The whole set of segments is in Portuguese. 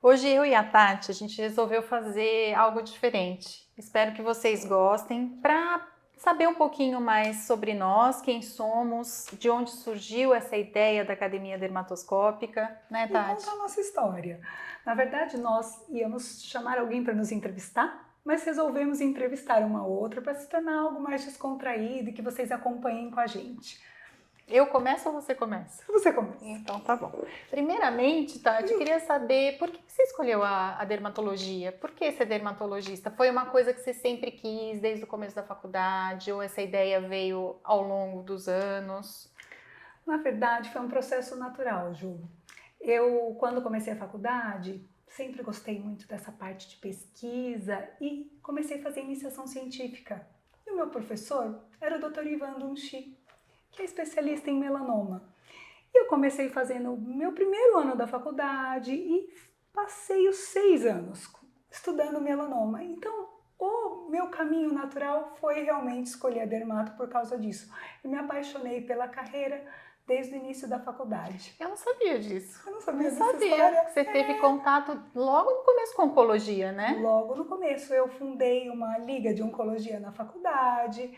Hoje eu e a Tati, a gente resolveu fazer algo diferente. Espero que vocês gostem, para saber um pouquinho mais sobre nós, quem somos, de onde surgiu essa ideia da academia dermatoscópica, né, E Tati? contar a nossa história. Na verdade, nós íamos chamar alguém para nos entrevistar, mas resolvemos entrevistar uma outra para se tornar algo mais descontraído e que vocês acompanhem com a gente. Eu começo ou você começa? Você começa. Então tá bom. Primeiramente, Tati, eu queria saber por que você escolheu a dermatologia? Por que ser dermatologista? Foi uma coisa que você sempre quis desde o começo da faculdade ou essa ideia veio ao longo dos anos? Na verdade, foi um processo natural, Ju. Eu, quando comecei a faculdade, sempre gostei muito dessa parte de pesquisa e comecei a fazer iniciação científica. E o meu professor era o Dr. Ivan Dunchi, que é especialista em melanoma. E eu comecei fazendo o meu primeiro ano da faculdade e passei os 6 anos estudando melanoma. Então, o meu caminho natural foi realmente escolher a dermato por causa disso. Eu me apaixonei pela carreira desde o início da faculdade. Eu não sabia disso. Eu não sabia Não dessa sabia história. que você teve contato logo no começo com oncologia, né? Logo no começo, eu fundei uma liga de oncologia na faculdade,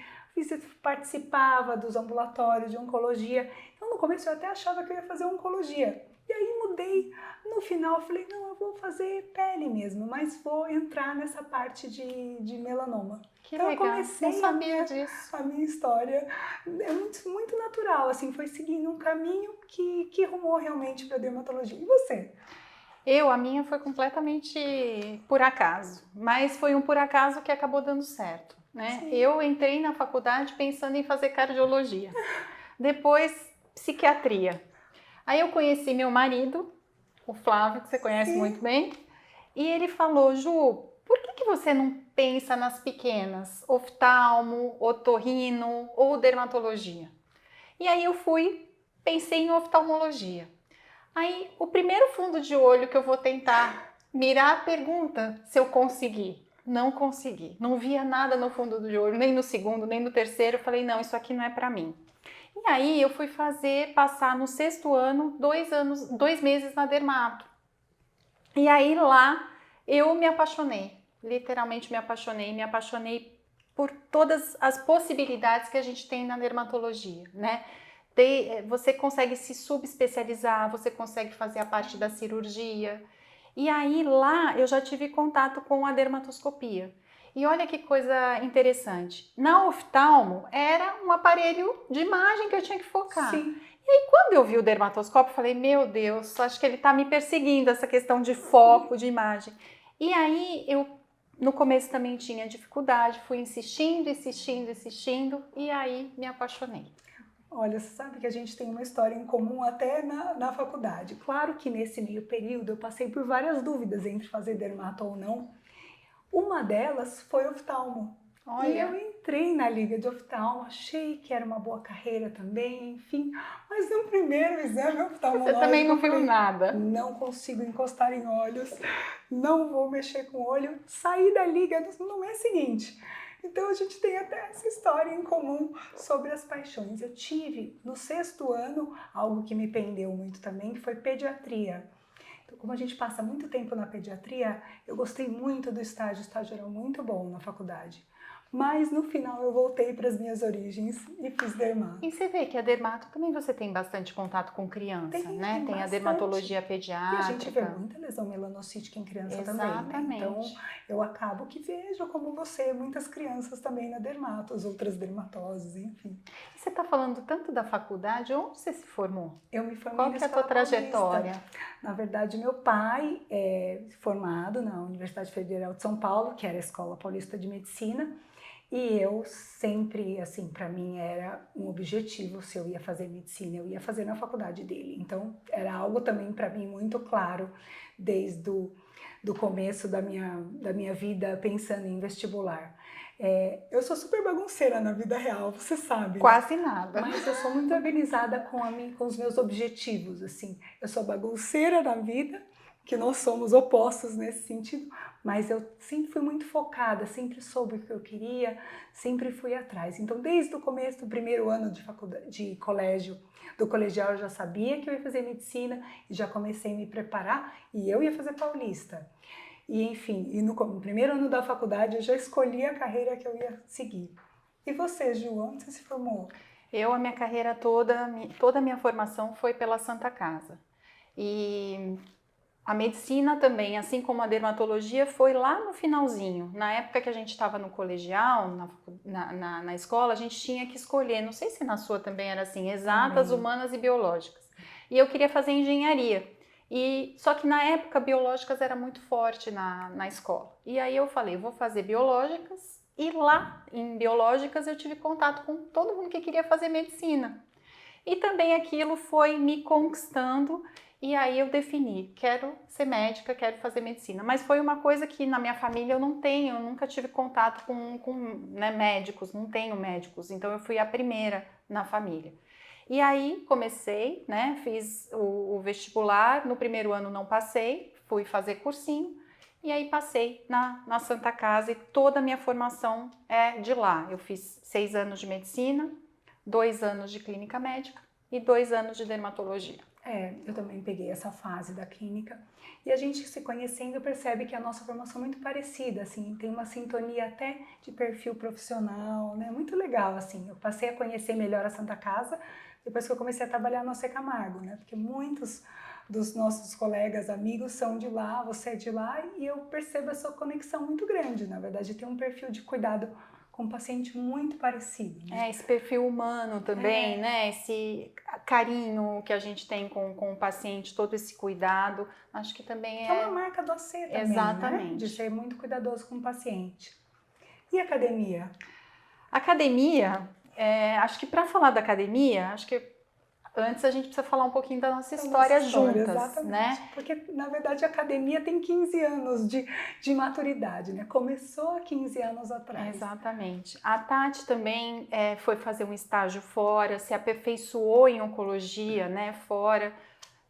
participava dos ambulatórios de oncologia. Então, no começo, eu até achava que eu ia fazer oncologia. E aí mudei. No final, falei, não, eu vou fazer pele mesmo, mas vou entrar nessa parte de melanoma. Que Então, eu legal. Não comecei sabia disso. a minha história. É muito natural, assim, foi seguindo um caminho que rumou realmente para a dermatologia. E você? A minha foi completamente por acaso, mas foi um por acaso que acabou dando certo, né? Sim. Eu entrei na faculdade pensando em fazer cardiologia, depois psiquiatria. Aí eu conheci meu marido, o Flávio, que você conhece Sim. muito bem, e ele falou: Ju, por que você não pensa nas pequenas, oftalmo, otorrino ou dermatologia? E aí eu pensei em oftalmologia. Aí, o primeiro fundo de olho que eu vou tentar mirar a pergunta, se eu conseguir. Não consegui. Não via nada no fundo do olho, nem no segundo, nem no terceiro. Eu falei, não, isso aqui não é para mim. E aí eu fui passar no sexto ano, 2 meses na dermato. E aí lá eu me apaixonei, literalmente me apaixonei por todas as possibilidades que a gente tem na dermatologia, né? Você consegue se subespecializar, você consegue fazer a parte da cirurgia. E aí lá eu já tive contato com a dermatoscopia. E olha que coisa interessante. Na oftalmo era um aparelho de imagem que eu tinha que focar. Sim. E aí quando eu vi o dermatoscópio, eu falei, meu Deus, acho que ele está me perseguindo, essa questão de foco, de imagem. E aí eu no começo também tinha dificuldade, fui insistindo, insistindo, insistindo, e aí me apaixonei. Olha, você sabe que a gente tem uma história em comum até na faculdade. Claro que nesse meio período eu passei por várias dúvidas entre fazer dermato ou não. Uma delas foi oftalmo. E eu Olha, entrei na liga de oftalmo, achei que era uma boa carreira também, enfim. Mas no primeiro exame você também oftalmológico não eu viu falei, nada. não consigo encostar em olhos, não vou mexer com o olho. Saí da liga no mês seguinte. Então a gente tem até essa história em comum sobre as paixões. Eu tive no sexto ano algo que me prendeu muito também, que foi pediatria. Então, como a gente passa muito tempo na pediatria, eu gostei muito do estágio, o estágio era muito bom na faculdade. Mas no final eu voltei para as minhas origens e fiz dermato. E você vê que a dermato também você tem bastante contato com criança, né? Tem Tem a bastante. dermatologia E a gente vê pediátrica. muita lesão melanocítica em criança também, né? Então Exatamente. eu acabo que vejo como você, muitas crianças também na dermato, as outras dermatoses, enfim. E você está falando tanto da faculdade, onde você se formou? Eu me formei Qual na que é a tua Escola Paulista. trajetória? Na verdade, meu pai é formado na Universidade Federal de São Paulo, que era a Escola Paulista de Medicina, e eu sempre, assim, para mim era um objetivo, se eu ia fazer medicina, eu ia fazer na faculdade dele. Então, era algo também para mim muito claro desde do começo da minha vida pensando em vestibular. Eu sou super bagunceira na vida real, você sabe, né? Quase nada. Mas eu sou muito organizada com os meus objetivos, assim. Eu sou bagunceira na vida, que nós somos opostos nesse sentido, mas eu sempre fui muito focada, sempre soube o que eu queria, sempre fui atrás. Então, desde o começo do primeiro ano de faculdade, de colégio, do colegial, eu já sabia que eu ia fazer medicina e já comecei a me preparar e eu ia fazer paulista. E enfim, no primeiro ano da faculdade eu já escolhi a carreira que eu ia seguir. E você, Ju, onde você se formou? A minha carreira toda a minha formação foi pela Santa Casa. E a medicina também, assim como a dermatologia, foi lá no finalzinho. Na época que a gente estava no colegial, na escola, a gente tinha que escolher, não sei se na sua também era assim, exatas, Também. humanas e biológicas. E eu queria fazer engenharia. Só que na época, biológicas era muito forte na escola. E aí eu falei, vou fazer biológicas. E lá em biológicas eu tive contato com todo mundo que queria fazer medicina. E também aquilo foi me conquistando e aí eu defini, quero ser médica, quero fazer medicina. Mas foi uma coisa que na minha família eu não tenho, eu nunca tive contato com né, médicos, não tenho médicos, então eu fui a primeira na família. E aí comecei, né, fiz o vestibular, no primeiro ano não passei, fui fazer cursinho, e aí passei na Santa Casa e toda a minha formação é de lá. Eu fiz 6 anos de medicina, 2 anos de clínica médica e 2 anos de dermatologia. Eu também peguei essa fase da clínica e a gente se conhecendo percebe que a nossa formação é muito parecida, assim, tem uma sintonia até de perfil profissional, né? Muito legal, assim. Eu passei a conhecer melhor a Santa Casa depois que eu comecei a trabalhar no AC Camargo, né? Porque muitos dos nossos colegas, amigos são de lá, você é de lá e eu percebo essa conexão muito grande, na verdade, tem um perfil de cuidado com o paciente muito parecido, né? Esse perfil humano também, né? Esse carinho que a gente tem com o paciente, todo esse cuidado, acho que também Que é uma marca do AC também, exatamente, né? De ser muito cuidadoso com o paciente. E academia? Academia, acho que para falar da academia, acho que antes a gente precisa falar um pouquinho da nossa história juntas, exatamente. né? Porque, na verdade, a academia tem 15 anos de maturidade, né? Começou há 15 anos atrás. Exatamente. A Tati também foi fazer um estágio fora, se aperfeiçoou em oncologia, né? Fora,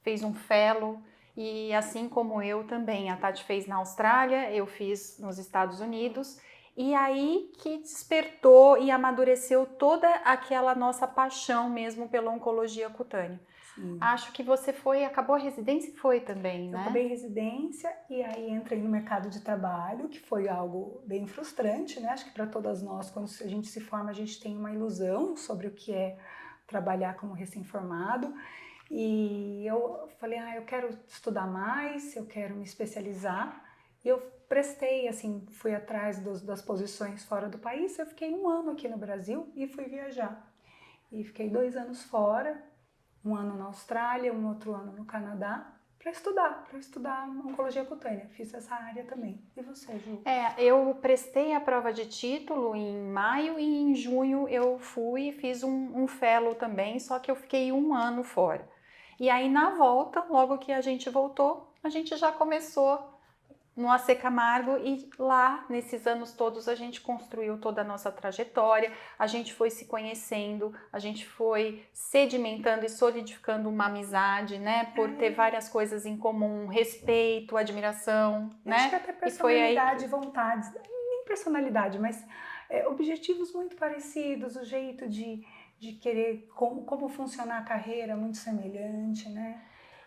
fez um fellow. E assim como eu também, a Tati fez na Austrália, eu fiz nos Estados Unidos. E aí que despertou e amadureceu toda aquela nossa paixão mesmo pela oncologia cutânea. Sim. Acho que você acabou a residência e foi também, né? Eu acabei residência e aí entrei no mercado de trabalho, que foi algo bem frustrante, né? Acho que para todas nós, quando a gente se forma, a gente tem uma ilusão sobre o que é trabalhar como recém-formado. E eu falei, eu quero estudar mais, eu quero me especializar. E eu prestei, assim, fui atrás das posições fora do país. Eu fiquei 1 ano aqui no Brasil e fui viajar. E fiquei 2 anos fora, 1 ano na Austrália, um outro ano no Canadá, para estudar oncologia cutânea. Fiz essa área também. E você, Ju? Eu prestei a prova de título em maio e em junho eu fui e fiz um fellow também, só que eu fiquei 1 ano fora. E aí na volta, logo que a gente voltou, a gente já começou no AC Camargo e lá, nesses anos todos, a gente construiu toda a nossa trajetória, a gente foi se conhecendo, a gente foi sedimentando e solidificando uma amizade, né? Por ter várias coisas em comum, respeito, admiração, né? Acho que até personalidade, vontades, nem personalidade, mas objetivos muito parecidos, o jeito de querer como funcionar a carreira muito semelhante, né?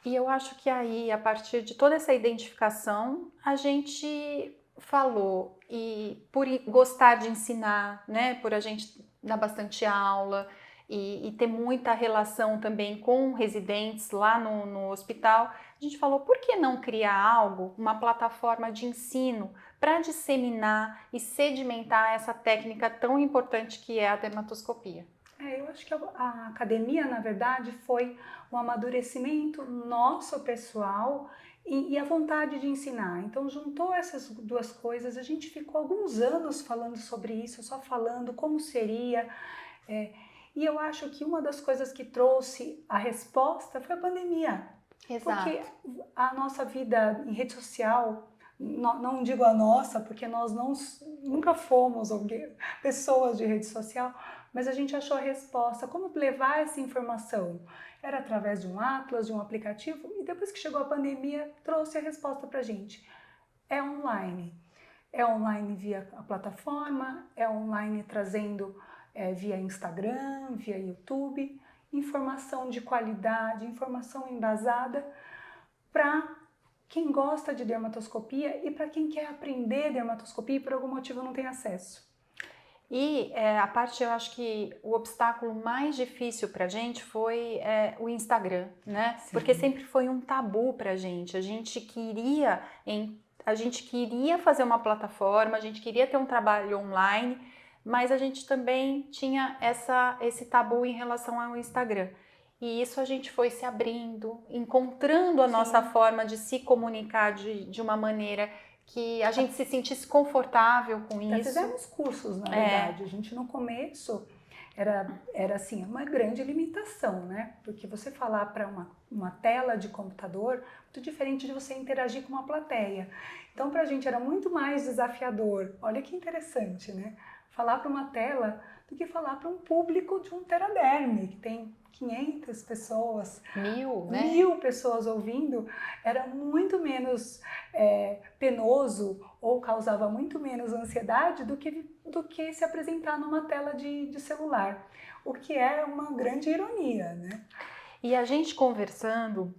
E eu acho que aí, a partir de toda essa identificação, a gente falou, e por gostar de ensinar, né, por a gente dar bastante aula e ter muita relação também com residentes lá no hospital, a gente falou, por que não criar algo, uma plataforma de ensino para disseminar e sedimentar essa técnica tão importante que é a dermatoscopia? Eu acho que a academia, na verdade, foi um amadurecimento nosso pessoal e a vontade de ensinar. Então, juntou essas duas coisas, a gente ficou alguns anos falando sobre isso, só falando como seria. E eu acho que uma das coisas que trouxe a resposta foi a pandemia. Exato. Porque a nossa vida em rede social, não digo a nossa, porque nós nunca fomos pessoas de rede social, mas a gente achou a resposta. Como levar essa informação? Era através de um atlas, de um aplicativo, e depois que chegou a pandemia, trouxe a resposta para a gente. É online. É online via a plataforma, é online trazendo via Instagram, via YouTube, informação de qualidade, informação embasada para quem gosta de dermatoscopia e para quem quer aprender dermatoscopia e por algum motivo não tem acesso. E a parte, eu acho que o obstáculo mais difícil pra gente foi o Instagram, né? Sim. Porque sempre foi um tabu pra gente. A gente queria fazer uma plataforma, a gente queria ter um trabalho online, mas a gente também tinha esse tabu em relação ao Instagram. E isso a gente foi se abrindo, encontrando a nossa forma de se comunicar de uma maneira que a gente se sentisse confortável com isso. Fizemos cursos, na verdade. A gente no começo era assim, uma grande limitação, né? Porque você falar para uma tela de computador é muito diferente de você interagir com uma plateia. Então, para a gente era muito mais desafiador. Olha que interessante, né? Falar para uma tela do que falar para um público de um teraderme, que tem 500 pessoas, 1000, né? 1000 pessoas ouvindo, era muito menos penoso ou causava muito menos ansiedade do que se apresentar numa tela de celular, o que é uma grande ironia, né? E a gente conversando,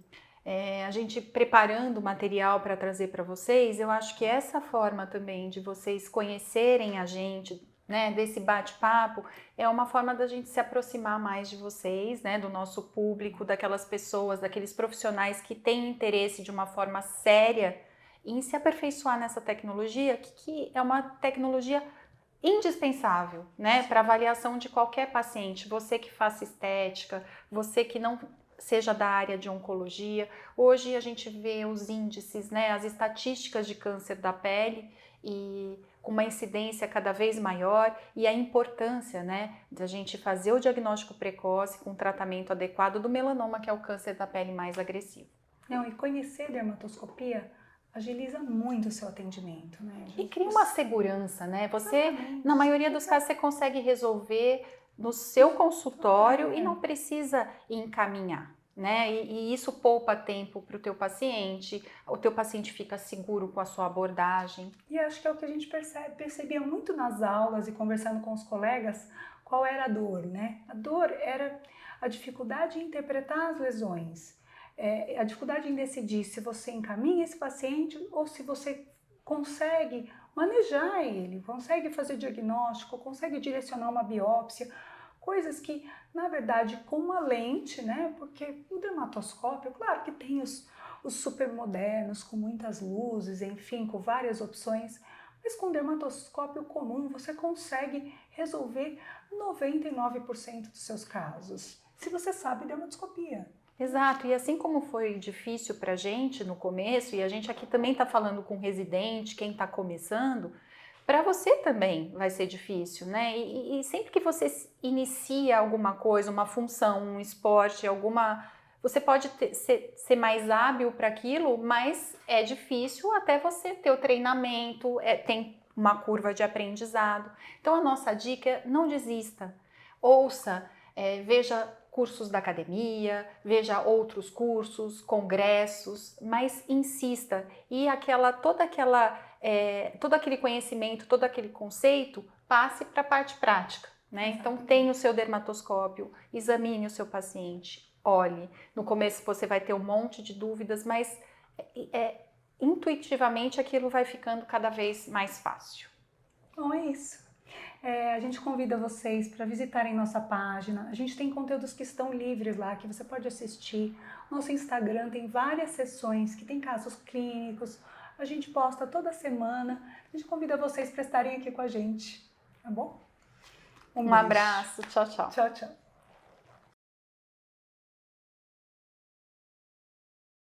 a gente preparando o material para trazer para vocês, eu acho que essa forma também de vocês conhecerem a gente, né, desse bate-papo, é uma forma da gente se aproximar mais de vocês, né, do nosso público, daquelas pessoas, daqueles profissionais que têm interesse de uma forma séria em se aperfeiçoar nessa tecnologia, que é uma tecnologia indispensável, né, para avaliação de qualquer paciente. Você que faça estética, você que não seja da área de oncologia. Hoje a gente vê os índices, né, as estatísticas de câncer da pele e com uma incidência cada vez maior, e a importância, né, da gente fazer o diagnóstico precoce com tratamento adequado do melanoma, que é o câncer da pele mais agressivo. Não, e conhecer dermatoscopia agiliza muito o seu atendimento, né? E cria uma segurança, né? Você, Exatamente. na maioria dos casos, você consegue resolver no seu consultório e não precisa encaminhar, né? E isso poupa tempo para o teu paciente fica seguro com a sua abordagem. E acho que é o que a gente percebia muito nas aulas e conversando com os colegas, qual era a dor, né? A dor era a dificuldade em interpretar as lesões, a dificuldade em decidir se você encaminha esse paciente ou se você consegue manejar ele, consegue fazer diagnóstico, consegue direcionar uma biópsia, coisas que, na verdade, com uma lente, né? Porque o dermatoscópio, claro que tem os super modernos, com muitas luzes, enfim, com várias opções, mas com dermatoscópio comum você consegue resolver 99% dos seus casos, se você sabe dermatoscopia. Exato, e assim como foi difícil pra gente no começo, e a gente aqui também tá falando com residente, quem tá começando, para você também vai ser difícil, né? E sempre que você inicia alguma coisa, uma função, um esporte, você pode ser mais hábil para aquilo, mas é difícil até você ter o treinamento, tem uma curva de aprendizado. Então a nossa dica é não desista, ouça, veja cursos da academia, veja outros cursos, congressos, mas insista. E todo aquele conhecimento, todo aquele conceito, passe para a parte prática, né? Então tenha o seu dermatoscópio, examine o seu paciente, olhe. No começo você vai ter um monte de dúvidas, mas intuitivamente aquilo vai ficando cada vez mais fácil. Bom, é isso. A gente convida vocês para visitarem nossa página. A gente tem conteúdos que estão livres lá, que você pode assistir. Nosso Instagram tem várias sessões que tem casos clínicos. A gente posta toda semana. A gente convida vocês para estarem aqui com a gente, tá bom? Um abraço, tchau, tchau. Tchau, tchau.